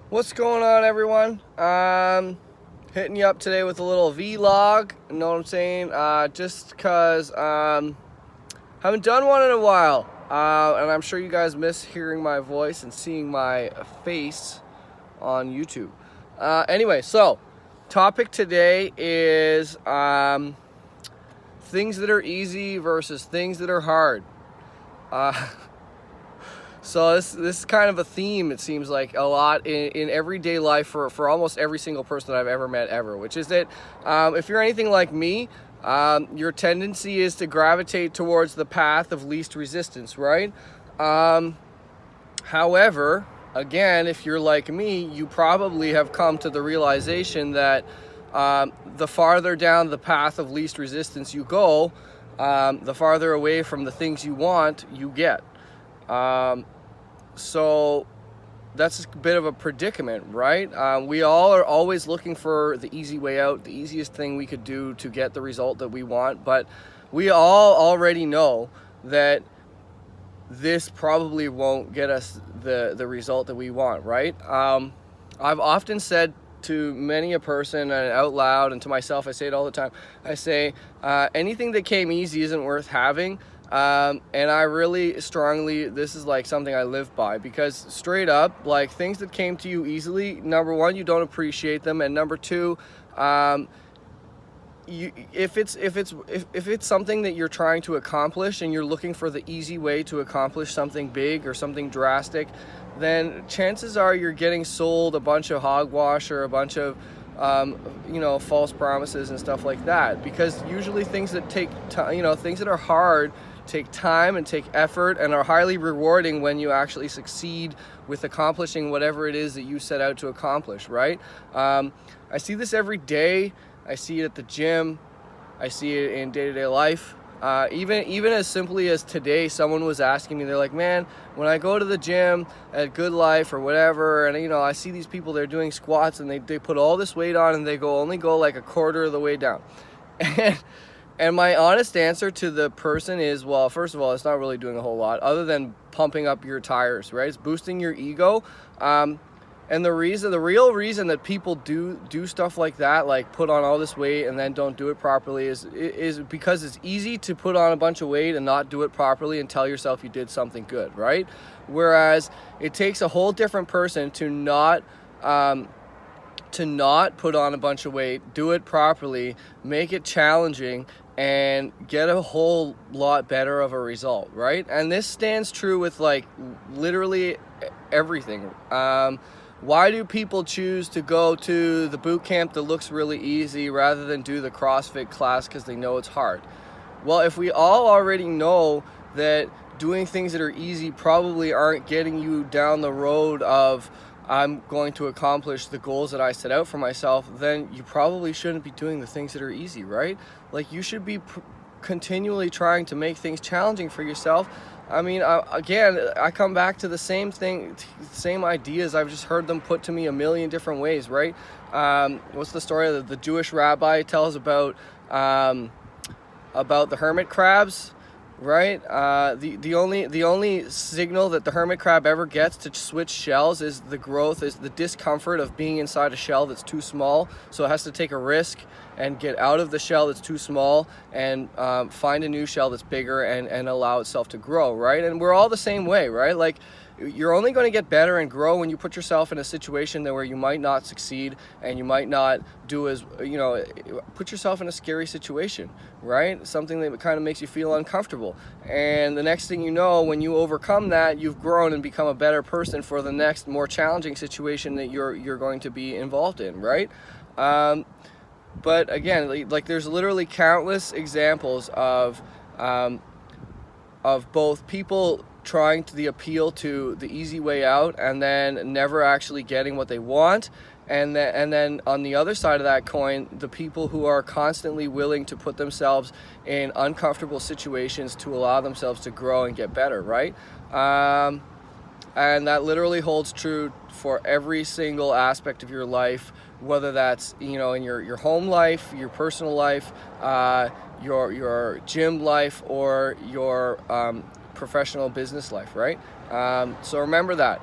What's going on, everyone? Hitting you up today with a little vlog. You know what I'm saying? Just because haven't done one in a while, and I'm sure you guys miss hearing my voice and seeing my face on YouTube. Anyway, so topic today is things that are easy versus things that are hard. Uh, So this is kind of a theme, it seems like, a lot in everyday life for almost every single person that I've ever met ever, which is that if you're anything like me, your tendency is to gravitate towards the path of least resistance, right? However, again, if you're like me, you probably have come to the realization that the farther down the path of least resistance you go, the farther away from the things you want you get. So that's a bit of a predicament, right? We all are always looking for the easy way out, the easiest thing we could do to get the result that we want. But we all already know that this probably won't get us the result that we want, right? I've often said to many a person and out loud, and to myself, I say it all the time. I say, anything that came easy isn't worth having. And I really strongly, this is like something I live by, because straight up, like, things that came to you easily, number one, you don't appreciate them, and number two, if it's something that you're trying to accomplish and you're looking for the easy way to accomplish something big or something drastic, then chances are you're getting sold a bunch of hogwash or a bunch of false promises and stuff like that. Because usually things that take time, things that are hard take time and take effort and are highly rewarding when you actually succeed with accomplishing whatever it is that you set out to accomplish, right? I see this every day. I see it at the gym. I see it in day-to-day life. Even as simply as today, someone was asking me, they're like, man, when I go to the gym at Good Life or whatever, and I see these people, they're doing squats and they put all this weight on and they only go like a quarter of the way down. And my honest answer to the person is, well, first of all, it's not really doing a whole lot other than pumping up your tires, right? It's boosting your ego. And the real reason that people do stuff like that, like put on all this weight and then don't do it properly, is because it's easy to put on a bunch of weight and not do it properly and tell yourself you did something good, right? Whereas it takes a whole different person to not put on a bunch of weight, do it properly, make it challenging, and get a whole lot better of a result, right? And this stands true with like literally everything. Why do people choose to go to the boot camp that looks really easy rather than do the CrossFit class because they know it's hard? Well, if we all already know that doing things that are easy probably aren't getting you down the road of I'm going to accomplish the goals that I set out for myself, then you probably shouldn't be doing the things that are easy, right? Like, you should be continually trying to make things challenging for yourself. I mean, I come back to the same thing, same ideas. I've just heard them put to me a million different ways, right? What's the story that the Jewish rabbi tells about the hermit crabs, right? The only signal that the hermit crab ever gets to switch shells is the discomfort of being inside a shell that's too small. So it has to take a risk and get out of the shell that's too small and find a new shell that's bigger and allow itself to grow, right? And we're all the same way, right? Like, you're only going to get better and grow when you put yourself in a situation where you might not succeed and you might not do as, put yourself in a scary situation, right? Something that kind of makes you feel uncomfortable. And the next thing you know, when you overcome that, you've grown and become a better person for the next more challenging situation that you're going to be involved in, right? But again, like, there's literally countless examples of both people trying to appeal to the easy way out and then never actually getting what they want, and then on the other side of that coin, the people who are constantly willing to put themselves in uncomfortable situations to allow themselves to grow and get better, right? And that literally holds true for every single aspect of your life, whether that's in your home life, your personal life, your gym life, or your professional business life, right? So remember that.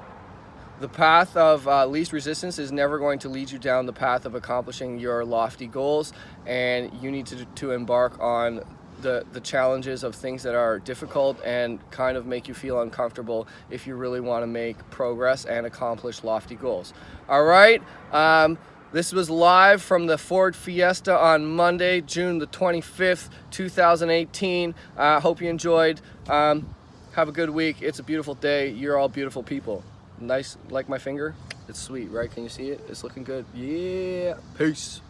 The path of least resistance is never going to lead you down the path of accomplishing your lofty goals, and you need to embark on the challenges of things that are difficult and kind of make you feel uncomfortable if you really want to make progress and accomplish lofty goals. All right. This was live from the Ford Fiesta on Monday, June the 25th, 2018. Hope you enjoyed. Have a good week. It's a beautiful day. You're all beautiful people. Nice, like my finger? It's sweet, right? Can you see it? It's looking good. Yeah. Peace.